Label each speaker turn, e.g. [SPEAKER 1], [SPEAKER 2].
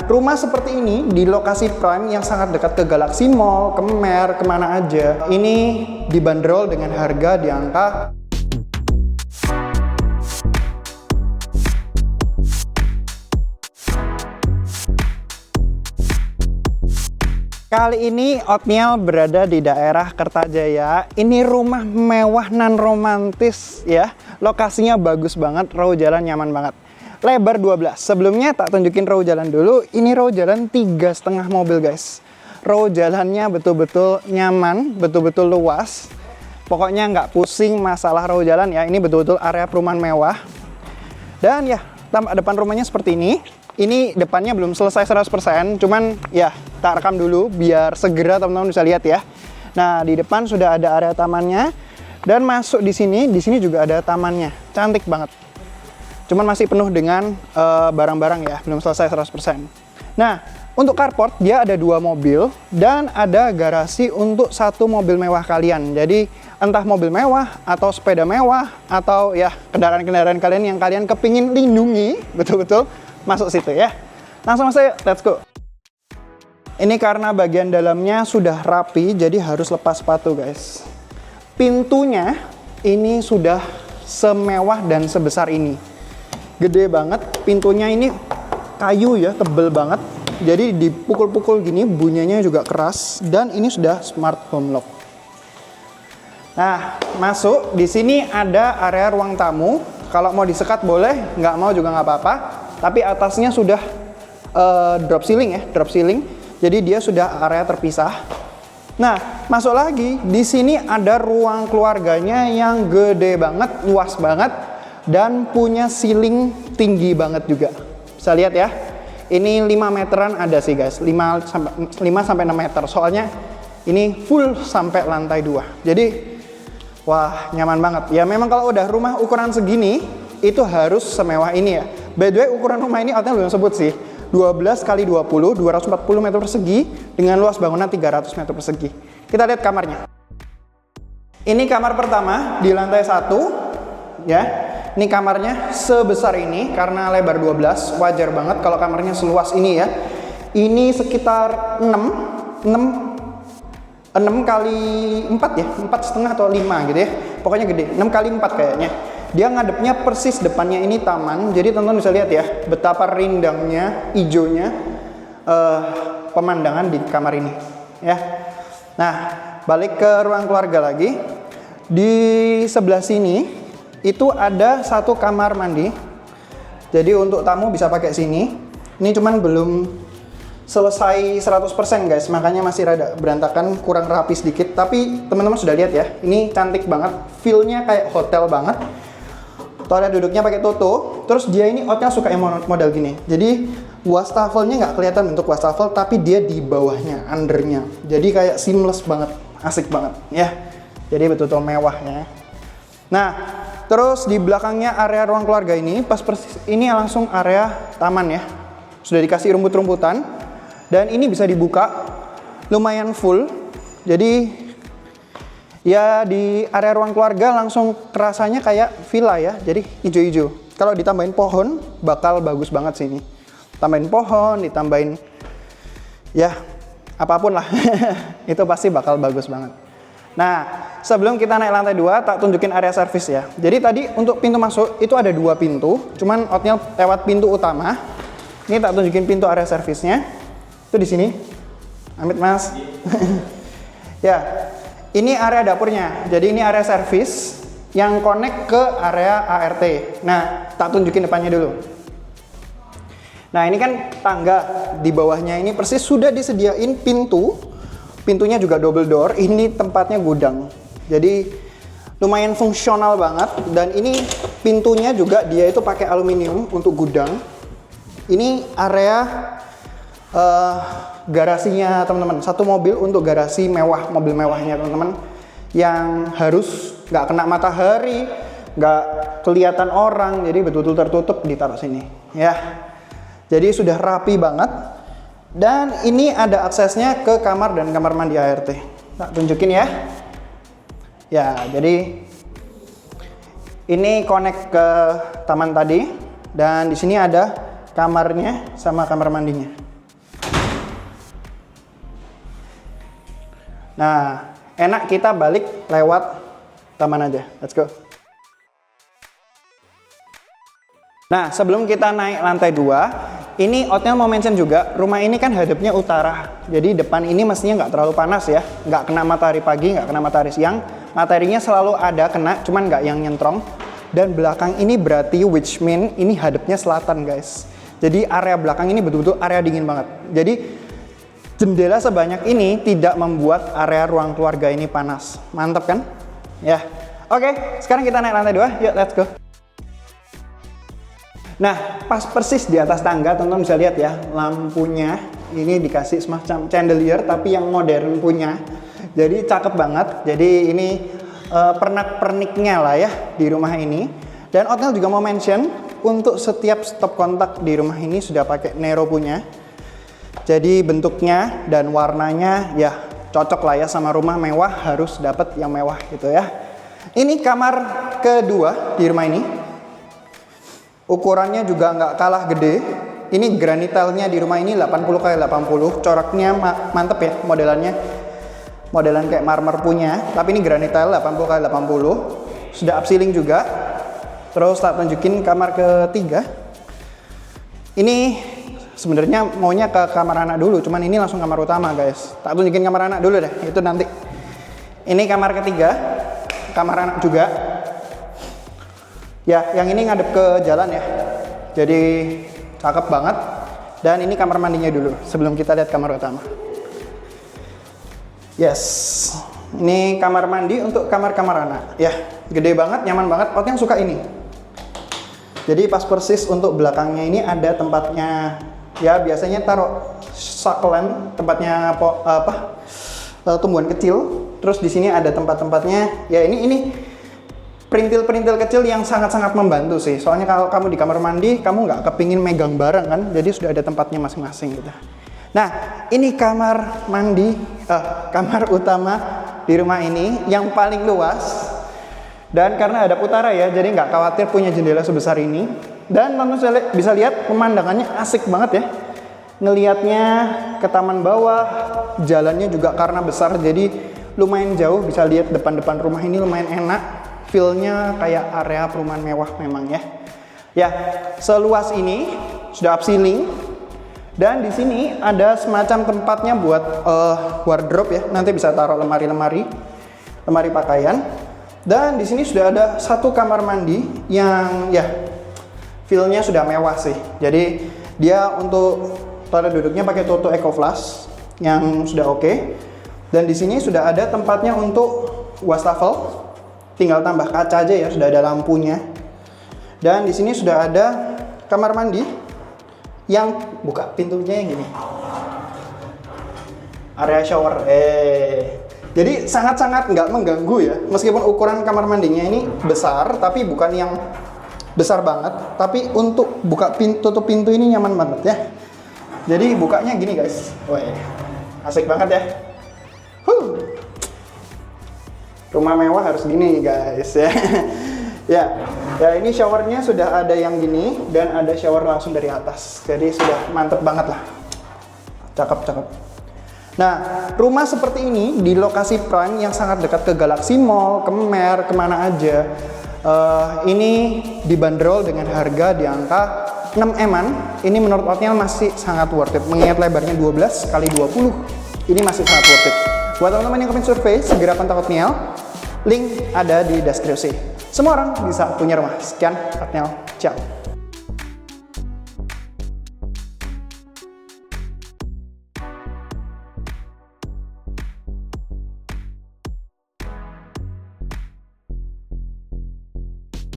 [SPEAKER 1] rumah seperti ini di lokasi prime yang sangat dekat ke Galaxy Mall, ke Mer, kemana aja, ini dibanderol dengan harga di angka kali ini Oatmeal berada di daerah Kertajaya. Ini rumah mewah nan romantis ya. Lokasinya bagus banget, row jalan nyaman banget. Lebar 12. Sebelumnya tak tunjukin row jalan dulu. Ini row jalan 3,5 mobil guys. Row jalannya betul-betul nyaman, betul-betul luas. Pokoknya nggak pusing masalah row jalan ya. Ini betul-betul area perumahan mewah. Dan ya, tampak depan rumahnya seperti ini. Ini depannya belum selesai 100%, cuman ya tak rekam dulu biar segera teman-teman bisa lihat ya. Nah, di depan sudah ada area tamannya dan masuk di sini juga ada tamannya. Cantik banget. Cuman masih penuh dengan barang-barang ya, belum selesai 100%. Nah, untuk carport dia ada 2 mobil dan ada garasi untuk 1 mobil mewah kalian. Jadi entah mobil mewah atau sepeda mewah atau ya kendaraan-kendaraan kalian yang kalian kepingin lindungi betul-betul masuk situ ya. Langsung saja, let's go. Ini karena bagian dalamnya sudah rapi, jadi harus lepas sepatu guys. Pintunya ini sudah semewah dan sebesar ini. Gede banget, pintunya ini kayu ya, tebel banget. Jadi dipukul-pukul gini, bunyinya juga keras. Dan ini sudah smart home lock. Nah, masuk. Di sini ada area ruang tamu. Kalau mau disekat boleh, nggak mau juga nggak apa-apa. Tapi atasnya sudah drop ceiling ya, drop ceiling. Jadi dia sudah area terpisah. Nah, masuk lagi. Di sini ada ruang keluarganya yang gede banget, luas banget, dan punya ceiling tinggi banget juga. Bisa lihat ya. Ini 5 meteran ada sih guys, 5 sampai 6 meter. Soalnya ini full sampai lantai 2. Jadi wah, nyaman banget. Ya memang kalau udah rumah ukuran segini, itu harus semewah ini ya. By the way, ukuran rumah ini Oatmeal belum sebut sih. 12 x 20, 240 meter persegi dengan luas bangunan 300 meter persegi. Kita lihat kamarnya. Ini kamar pertama di lantai 1 ya. Ini kamarnya sebesar ini karena lebar 12. Wajar banget kalau kamarnya seluas ini ya. Ini sekitar 6 kali 4 ya, 4,5 atau 5 gitu ya. Pokoknya gede, 6 kali 4 kayaknya. Dia ngadepnya persis depannya ini taman. Jadi teman-teman bisa lihat ya, betapa rindangnya, hijaunya pemandangan di kamar ini ya. Nah, balik ke ruang keluarga lagi. Di sebelah sini itu ada 1 kamar mandi. Jadi untuk tamu bisa pakai sini. Ini cuman belum selesai 100% guys, makanya masih rada berantakan, kurang rapi sedikit. Tapi teman-teman sudah lihat ya, ini cantik banget, feel-nya kayak hotel banget. Toilet duduknya pakai Toto. Terus dia ini Oatmeal suka yang model gini. Jadi wastafelnya nggak kelihatan bentuk wastafel, tapi dia di bawahnya, undernya. Jadi kayak seamless banget, asik banget ya. Jadi betul-betul mewah ya. Nah, terus di belakangnya area ruang keluarga ini, pas persis ini langsung area taman ya. Sudah dikasih rumput-rumputan. Dan ini bisa dibuka, lumayan full. Jadi ya di area ruang keluarga langsung kerasanya kayak villa ya. Jadi hijau-hijau. Kalau ditambahin pohon bakal bagus banget sih ini. Tambahin pohon, ditambahin ya apapun lah. Itu pasti bakal bagus banget. Nah, sebelum kita naik lantai 2, tak tunjukin area servis ya. Jadi tadi untuk pintu masuk itu ada 2 pintu. Cuman Oatmeal lewat pintu utama. Ini tak tunjukin pintu area servisnya. Itu di sini. Amit mas. Ya, ini area dapurnya. Jadi ini area servis yang connect ke area ART. Nah, tak tunjukin depannya dulu. Nah, ini kan tangga di bawahnya ini persis sudah disediain pintu. Pintunya juga double door. Ini tempatnya gudang. Jadi lumayan fungsional banget. Dan ini pintunya juga dia itu pakai aluminium untuk gudang. Ini area garasinya teman-teman. 1 mobil untuk garasi mewah, mobil mewahnya teman-teman, yang harus nggak kena matahari, nggak kelihatan orang, jadi betul-betul tertutup ditaruh sini ya. Jadi sudah rapi banget. Dan ini ada aksesnya ke kamar dan kamar mandi ART. Tak tunjukin ya. Ya, jadi ini connect ke taman tadi. Dan di sini ada kamarnya sama kamar mandinya. Nah, enak kita balik lewat taman aja. Let's go. Nah, sebelum kita naik lantai 2, ini Otniel mau mention juga, rumah ini kan hadapnya utara. Jadi depan ini mestinya nggak terlalu panas ya. Nggak kena matahari pagi, nggak kena matahari siang. Materinya selalu ada kena, cuman nggak yang nyentrong. Dan belakang ini berarti which mean ini hadapnya selatan guys. Jadi area belakang ini betul-betul area dingin banget. Jadi jendela sebanyak ini tidak membuat area ruang keluarga ini panas. Mantap kan? Ya. Oke, sekarang kita naik lantai 2. Yuk, let's go. Nah, pas persis di atas tangga, teman-teman bisa lihat ya, lampunya ini dikasih semacam chandelier, tapi yang modern punya. Jadi cakep banget. Jadi ini pernak-perniknya lah ya di rumah ini. Dan Otniel juga mau mention, untuk setiap stop kontak di rumah ini sudah pakai Nero punya. Jadi bentuknya dan warnanya ya cocok lah ya sama rumah mewah, harus dapat yang mewah gitu ya. Ini kamar kedua di rumah ini. Ukurannya juga nggak kalah gede. Ini granitelnya di rumah ini 80x80. Coraknya mantep ya modelannya. Modelan kayak marmer punya. Tapi ini granitel 80x80. Sudah upceiling juga. Terus tak tunjukin kamar ketiga. Ini sebenarnya maunya ke kamar anak dulu. Cuman ini langsung kamar utama guys. Tak tunjukin kamar anak dulu deh. Itu nanti. Ini kamar ketiga. Kamar anak juga. Ya, yang ini ngadep ke jalan ya. Jadi cakep banget. Dan ini kamar mandinya dulu sebelum kita lihat kamar utama. Yes. Ini kamar mandi untuk kamar-kamar anak. Ya, gede banget, nyaman banget. Otniel suka ini. Jadi pas persis untuk belakangnya ini ada tempatnya. Ya, biasanya taruh succulent, tempatnya tumbuhan kecil. Terus di sini ada tempat-tempatnya. Ya, ini perintil-perintil kecil yang sangat-sangat membantu sih. Soalnya kalau kamu di kamar mandi, kamu nggak kepingin megang barang kan. Jadi sudah ada tempatnya masing-masing gitu. Nah, ini kamar mandi, kamar utama di rumah ini yang paling luas. Dan karena hadap utara ya, jadi nggak khawatir punya jendela sebesar ini. Dan teman-teman bisa lihat pemandangannya asik banget ya. Ngelihatnya ke taman bawah, jalannya juga karena besar jadi lumayan jauh. Bisa lihat depan-depan rumah ini lumayan enak. Feel-nya kayak area perumahan mewah memang ya. Ya, seluas ini sudah upceiling. Dan di sini ada semacam tempatnya buat wardrobe ya. Nanti bisa taruh lemari pakaian. Dan di sini sudah ada satu kamar mandi yang ya feel-nya sudah mewah sih. Jadi dia untuk toilet duduknya pakai Toto EcoFlush yang sudah oke. Dan di sini sudah ada tempatnya untuk wastafel. Tinggal tambah kaca aja ya, sudah ada lampunya. Dan di sini sudah ada kamar mandi yang buka pintunya yang gini. Area shower. Jadi sangat-sangat nggak mengganggu ya. Meskipun ukuran kamar mandinya ini besar, tapi bukan yang besar banget. Tapi untuk buka pintu, tutup pintu ini nyaman banget ya. Jadi bukanya gini guys. Wah, asik banget ya. Rumah mewah harus gini guys ya. Ya ini showernya sudah ada yang gini dan ada shower langsung dari atas. Jadi sudah mantep banget lah. Cakep. Nah, rumah seperti ini di lokasi prime yang sangat dekat ke Galaxy Mall, ke Mer, kemana aja. Ini dibanderol dengan harga di angka 6 M-an. Ini menurut Otniel masih sangat worth it. Mengingat lebarnya 12 x 20. Ini masih sangat worth it. Buat teman-teman yang pengen survei, segera kontak Otniel. Link ada di deskripsi. Semua orang bisa punya rumah. Sekian, Otniel. Ciao.